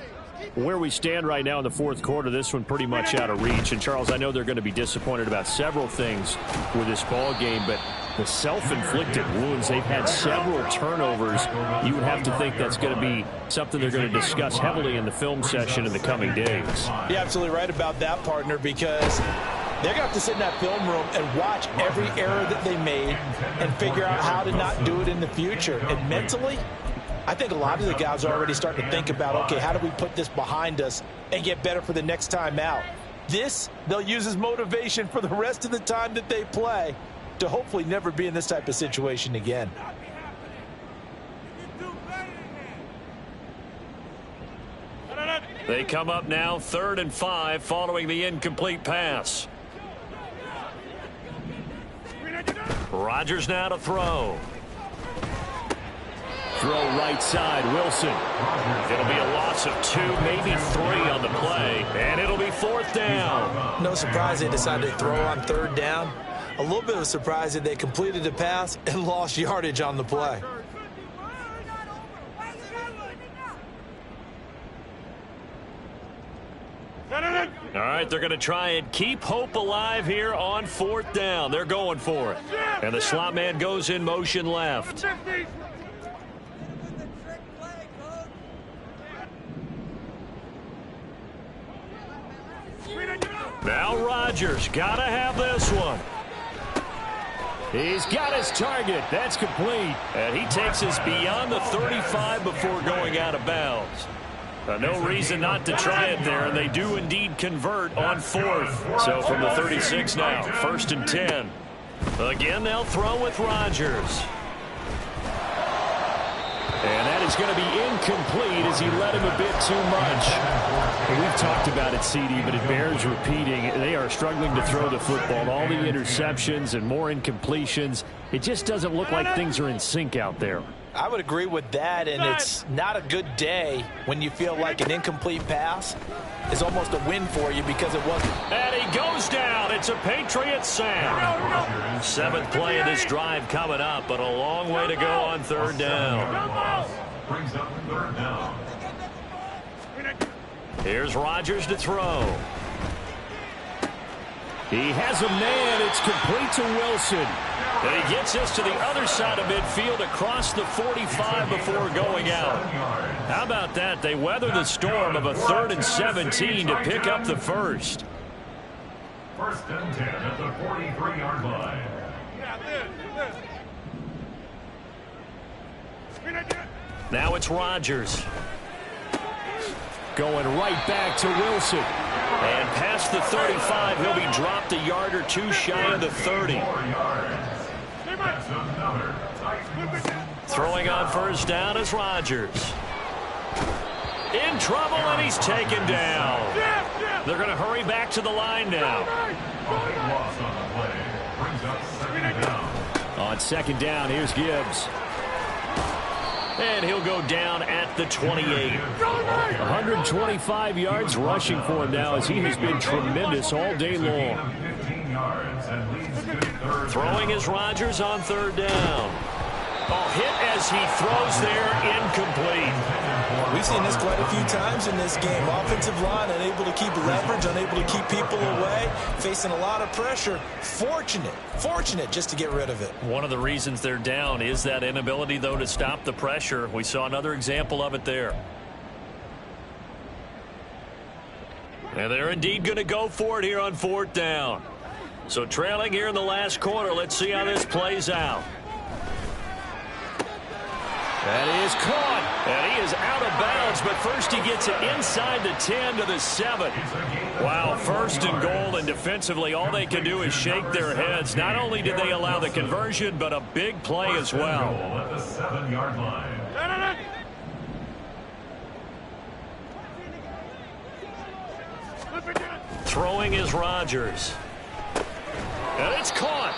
Where we stand right now in the fourth quarter, this one pretty much out of reach. And, Charles, I know they're going to be disappointed about several things with this ball game, but the self-inflicted wounds, they've had several turnovers. You would have to think that's going to be something they're going to discuss heavily in the film session in the coming days. You're absolutely right about that, partner, because they're going to have to sit in that film room and watch every error that they made and figure out how to not do it in the future. And mentally, I think a lot of the guys are already starting to think about, okay, how do we put this behind us and get better for the next time out? This, they'll use as motivation for the rest of the time that they play to hopefully never be in this type of situation again. They come up now 3rd and 5 following the incomplete pass. Rodgers now to throw. Throw right side, Wilson. It'll be a loss of 2, maybe 3 on the play, and it'll be 4th down. No surprise they decided to throw on 3rd down. A little bit of a surprise that they completed the pass and lost yardage on the play. All right, they're going to try and keep hope alive here on 4th down. They're going for it. And the slot man goes in motion left. Now Rodgers got to have this one. He's got his target. That's complete. And he takes us beyond the 35 before going out of bounds. No reason not to try it there, and they do indeed convert on 4th. So from the 36 now, 1st and 10. Again, they'll throw with Rodgers. And that is going to be incomplete as he led him a bit too much. And we've talked about it, CD, but it bears repeating. They are struggling to throw the football. All the interceptions and more incompletions. It just doesn't look like things are in sync out there. I would agree with that, and it's not a good day when you feel like an incomplete pass is almost a win for you because it wasn't. And he goes down. It's a Patriot sack. 7th play of this drive coming up, but a long way to go on 3rd down. Brings up 3rd down. Here's Rodgers to throw. He has a man. It's complete to Wilson. And he gets us to the other side of midfield across the 45 before going out. How about that? They weather the storm of a 3rd and 17 to pick up the first. 1st and 10 at the 43-yard line. Now it's Rodgers. Going right back to Wilson. And past the 35, he'll be dropped a yard or 2 shy of the 30. Throwing on 1st down is Rodgers. In trouble, and he's taken down. They're going to hurry back to the line now. On 2nd down, here's Gibbs. And he'll go down at the 28. 125 yards rushing for him now as he has been tremendous all day long. Throwing is Rodgers on 3rd down. Oh, hit as he throws there, incomplete. We've seen this quite a few times in this game. Offensive line unable to keep leverage, unable to keep people away, facing a lot of pressure. Fortunate just to get rid of it. One of the reasons they're down is that inability, though, to stop the pressure. We saw another example of it there. And they're indeed going to go for it here on 4th down. So trailing here in the last quarter, let's see how this plays out. That is caught, and he is out of bounds, but first he gets it inside the 10 to the 7. Wow, 1st and goal, and defensively all they can do is shake their heads. Not only did they allow the conversion, but a big play as well. At the 7-yard line. Throwing is Rodgers. And it's caught.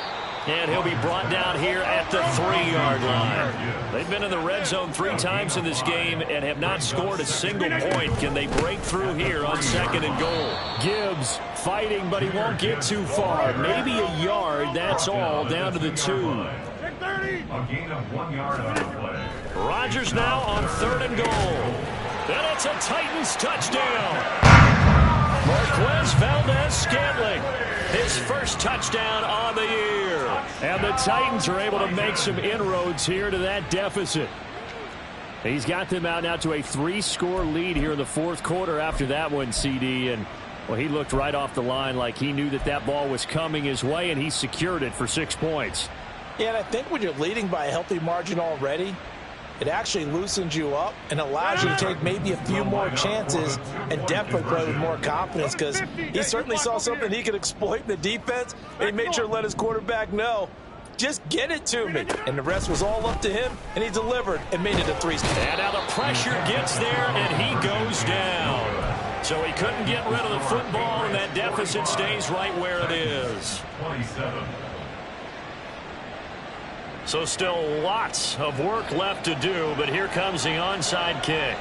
And he'll be brought down here at the 3-yard line. They've been in the red zone 3 times in this game and have not scored a single point. Can they break through here on 2nd and goal? Gibbs fighting, but he won't get too far. Maybe a yard, that's all, down to the 2. A gain of 1 yard on the play. Rodgers now on 3rd and goal. And it's a Titans touchdown. Marquez Valdez-Scantling, his first touchdown on the year. And the Titans are able to make some inroads here to that deficit. He's got them out now to a 3-score lead here in the fourth quarter after that one, CD. And, well, he looked right off the line like he knew that that ball was coming his way, and he secured it for 6 points. Yeah, and I think when you're leading by a healthy margin already, it actually loosens you up and allows you to take maybe a few more chances and definitely play with more confidence, because he certainly saw something he could exploit in the defense, and he made sure to let his quarterback know, just get it to me. And the rest was all up to him, and he delivered and made it a 3. And now the pressure gets there, and he goes down. So he couldn't get rid of the football, and that deficit stays right where it is. 27. So still lots of work left to do, but here comes the onside kick.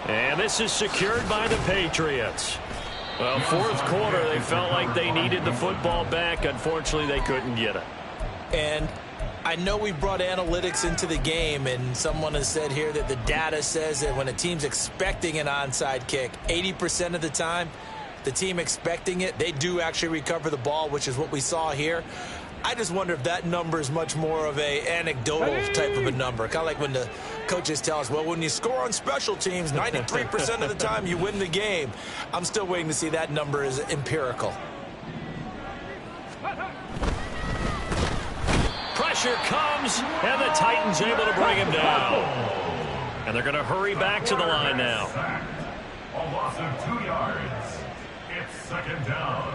And this is secured by the Patriots. Well, fourth quarter, they felt like they needed the football back. Unfortunately, they couldn't get it. And I know we brought analytics into the game, and someone has said here that the data says that when a team's expecting an onside kick, 80% of the time, the team expecting it, they do actually recover the ball, which is what we saw here. I just wonder if that number is much more of a anecdotal type of a number. Kind of like when the coaches tell us, well, when you score on special teams, 93% of the time you win the game. I'm still waiting to see that number is empirical. Pressure comes, and the Titans able to bring him down. And they're going to hurry back to the line now. A loss of 2 yards. It's second down.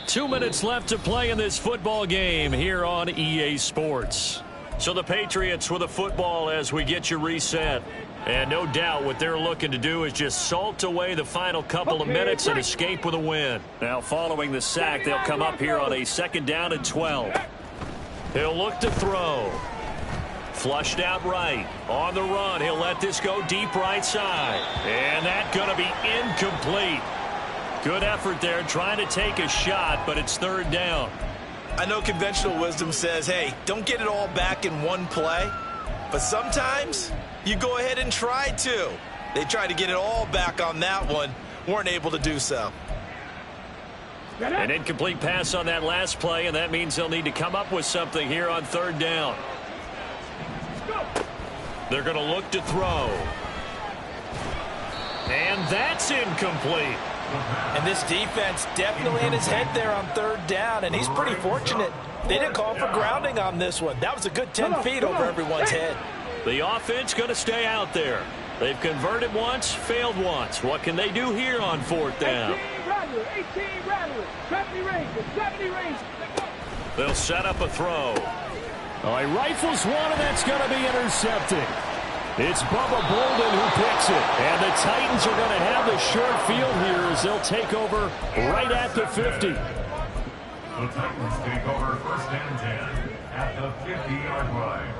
2 minutes left to play in this football game here on EA Sports. So the Patriots with the football as we get you reset. And no doubt what they're looking to do is just salt away the final couple of minutes and escape with a win. Now following the sack, they'll come up here on a 2nd down and 12. He'll look to throw. Flushed out right. On the run, he'll let this go deep right side. And that's going to be incomplete. Good effort there trying to take a shot, but it's 3rd down. I know conventional wisdom says, hey, don't get it all back in one play. But sometimes you go ahead and try to. They tried to get it all back on that one. Weren't able to do so. An incomplete pass on that last play, and that means they'll need to come up with something here on 3rd down. They're going to look to throw. And that's incomplete. And this defense definitely in his head there on 3rd down, and he's pretty fortunate. They didn't call for grounding on this one. That was a good 10 feet over everyone's head. The offense going to stay out there. They've converted once, failed once. What can they do here on 4th down? 18 Rattler, 70 range, 70 range. They'll set up a throw. Oh, he rifles one, and that's going to be intercepted. It's Bubba Bolden who picks it. And the Titans are going to have the short field here as they'll take over right at the 50. The Titans take over 1st and 10 at the 50-yard line.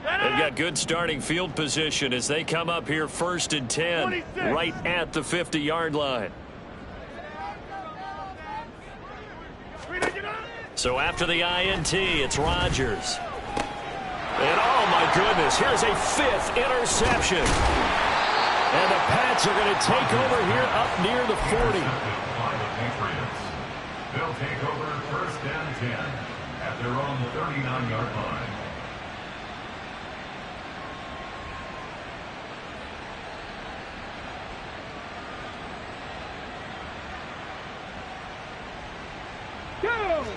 They've got good starting field position as they come up here 1st and 10 right at the 50-yard line. So after the INT, it's Rodgers. And oh my goodness, here's a 5th interception. And the Pats are going to take over here up near the 40. By the Patriots. They'll take over 1st and 10 at their own 39-yard line.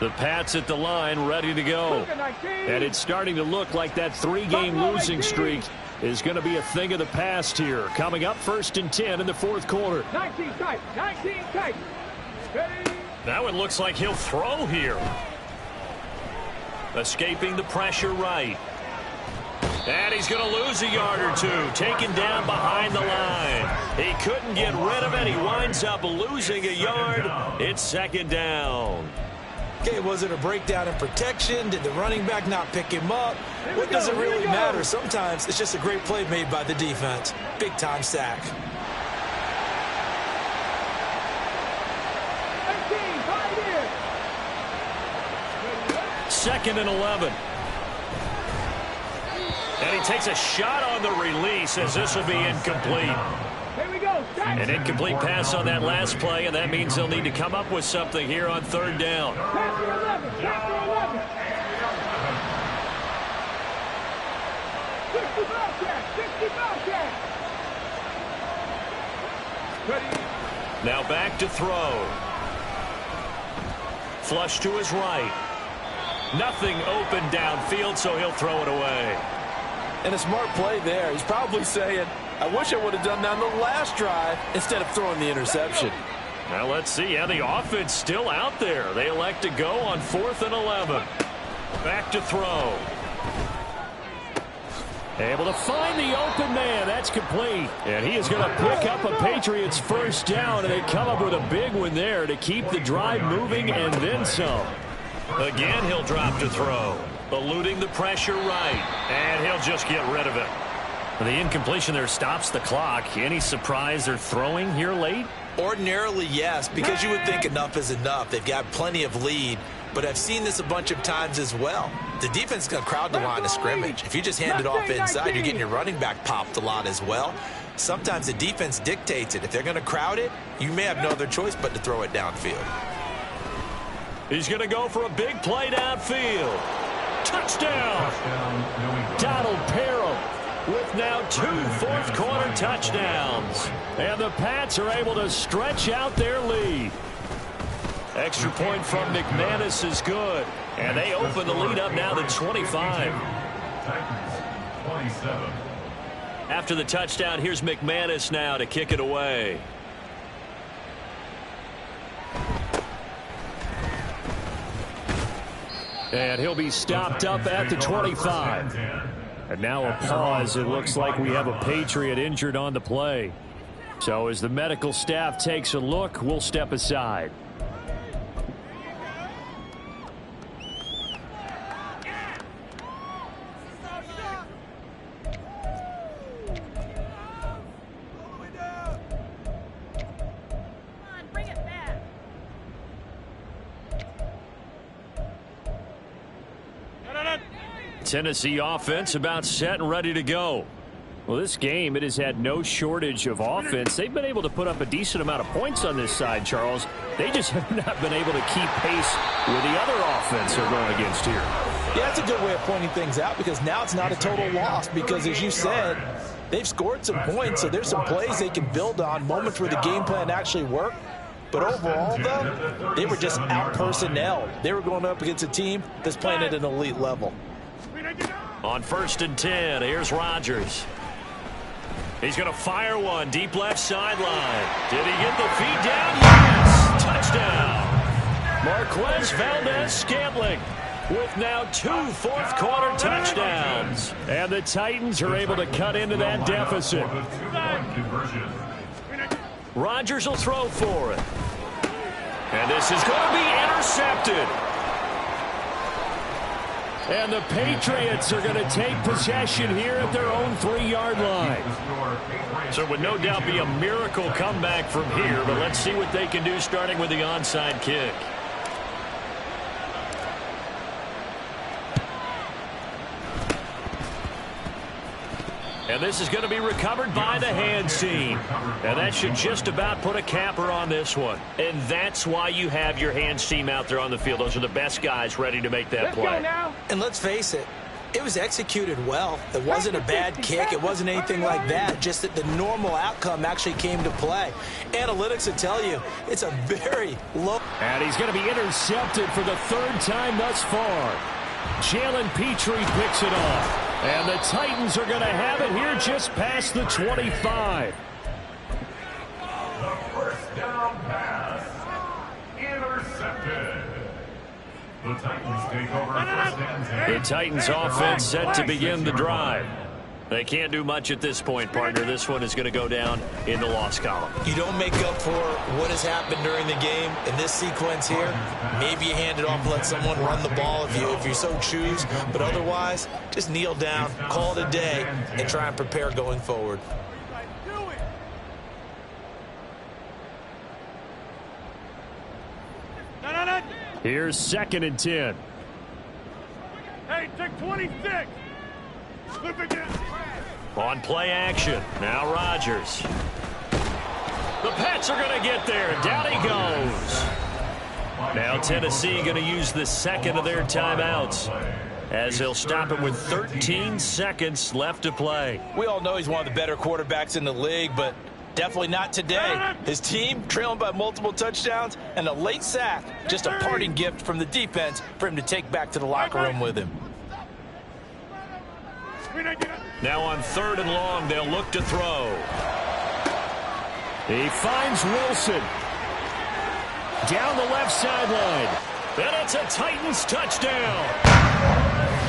The Pats at the line, ready to go. And it's starting to look like that 3-game losing streak is going to be a thing of the past here. Coming up 1st and 10 in the 4th quarter. 19 tight, 19 tight. Now it looks like he'll throw here. Escaping the pressure right. And he's going to lose a yard or two. Taken down behind the line. He couldn't get rid of it. He winds up losing a yard. It's 2nd down. Okay, was it a breakdown in protection? Did the running back not pick him up? What does it really matter? Sometimes it's just a great play made by the defense. Big-time sack. 18, 5 here. 2nd and 11. And he takes a shot on the release as this will be incomplete. Here we go. An incomplete pass on that last play, and that means they'll need to come up with something here on 3rd down. Chapter 11. Chapter 11. 60 Bobcat. 60 Bobcat. Ready. Now back to throw. Flush to his right. Nothing open downfield, so he'll throw it away. And a smart play there. He's probably saying, I wish I would have done that on the last drive instead of throwing the interception. Now let's see. Yeah, the offense still out there. They elect to go on 4th and 11. Back to throw. Able to find the open man. That's complete. And he is going to pick up a Patriots 1st down, and they come up with a big one there to keep the drive moving and then some. Again, he'll drop to throw. Eluding the pressure right. And he'll just get rid of it. The incompletion there stops the clock. Any surprise they're throwing here late? Ordinarily, yes, because you would think enough is enough. They've got plenty of lead, but I've seen this a bunch of times as well. The defense is going to crowd the line of scrimmage. If you just hand it off inside, you're getting your running back popped a lot as well. Sometimes the defense dictates it. If they're going to crowd it, you may have no other choice but to throw it downfield. He's going to go for a big play downfield. Touchdown! Donald Parham with now 2 fourth-quarter touchdowns. And the Pats are able to stretch out their lead. Extra point from McManus is good. And they open the lead up now to 25. Titans, 27. After the touchdown, here's McManus now to kick it away. And he'll be stopped up at the 25. And now a pause. It looks like we have a Patriot injured on the play. So as the medical staff takes a look, we'll step aside. Tennessee offense about set and ready to go. Well, this game, it has had no shortage of offense. They've been able to put up a decent amount of points on this side, Charles. They just have not been able to keep pace with the other offense they're going against here. Yeah, that's a good way of pointing things out because now it's not a total loss because, as you said, they've scored some points, so there's some plays they can build on, moments where the game plan actually worked. But overall, though, they were just out-personnelled. They were going up against a team that's playing at an elite level. On 1st and 10, here's Rodgers. He's going to fire one deep left sideline. Did he get the feet down? Yes! Touchdown! Marquez Valdez-Scantling with now 2 fourth-quarter touchdowns. And the Titans are able to cut into that deficit. Rodgers will throw for it. And this is going to be intercepted. And the Patriots are going to take possession here at their own 3-yard line. So it would no doubt be a miracle comeback from here, but let's see what they can do starting with the onside kick. And this is going to be recovered by the hands team. And that should just about put a capper on this one. And that's why you have your hands team out there on the field. Those are the best guys ready to make that play. Let's go now. And let's face it, it was executed well. It wasn't a bad kick. It wasn't anything like that. Just that the normal outcome actually came to play. Analytics will tell you it's a very low. And he's going to be intercepted for the 3rd time thus far. Jalen Petrie picks it off. And the Titans are going to have it here just past the 25. The first down pass. Intercepted. The Titans take over 1st and 10. The Titans offense set to begin the drive. They can't do much at this point, partner. This one is going to go down in the loss column. You don't make up for what has happened during the game in this sequence here. Maybe you hand it off and let someone run the ball if you so choose. But otherwise, just kneel down, call it a day, and try and prepare going forward. Here's 2nd and 10. Hey, take 26. Look at this. On play action. Now Rodgers. The Pats are going to get there. Down he goes. Now Tennessee going to use the second of their timeouts, as they'll stop it with 13 seconds left to play. We all know he's one of the better quarterbacks in the league, but definitely not today. His team trailing by multiple touchdowns, and a late sack, just a parting gift from the defense for him to take back to the locker room with him. Now on 3rd and long, they'll look to throw. He finds Wilson. Down the left sideline. And it's a Titans touchdown.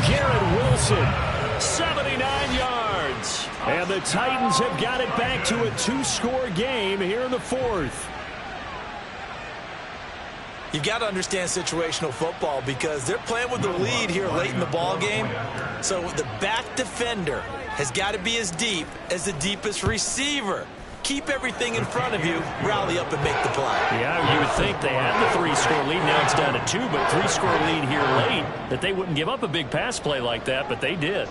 Garrett Wilson. 79 yards. And the Titans have got it back to a 2-score game here in the 4th. You've got to understand situational football because they're playing with the lead here late in the ball game. So the back defender has got to be as deep as the deepest receiver. Keep everything in front of you, rally up and make the play. Yeah, you would think they had the 3-score lead. Now it's down to 2, but 3-score lead here late, that they wouldn't give up a big pass play like that, but they did.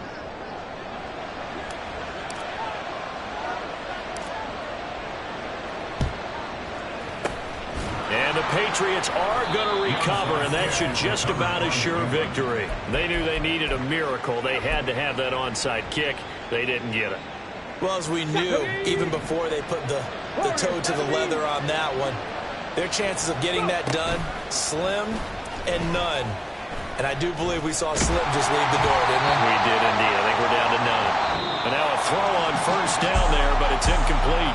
And the Patriots are going to recover, and that should just about assure victory. They knew they needed a miracle. They had to have that onside kick. They didn't get it. Well, as we knew, even before they put the toe to the leather on that one, their chances of getting that done, slim and none. And I do believe we saw Slim just leave the door, didn't we? We did indeed. I think we're down to none. And now a throw on 1st down there, but it's incomplete.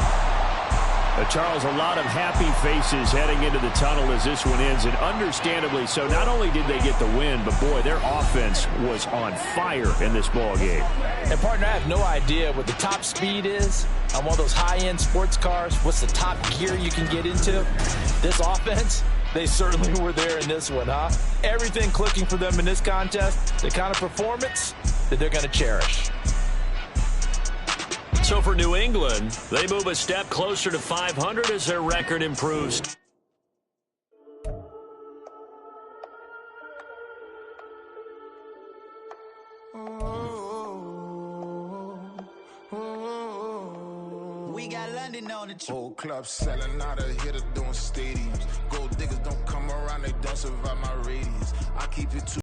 Charles, a lot of happy faces heading into the tunnel as this one ends, and understandably so. Not only did they get the win, but boy, their offense was on fire in this ball game. And partner, I have no idea what the top speed is on one of those high-end sports cars. What's the top gear you can get into? This offense, they certainly were there in this one, huh? Everything clicking for them in this contest, the kind of performance that they're going to cherish. So for New England, they move a step closer to 500 as their record improves. We got London on the Whole club selling out of hitter doing stadiums. Gold diggers don't come around, they don't survive my radius. I keep it too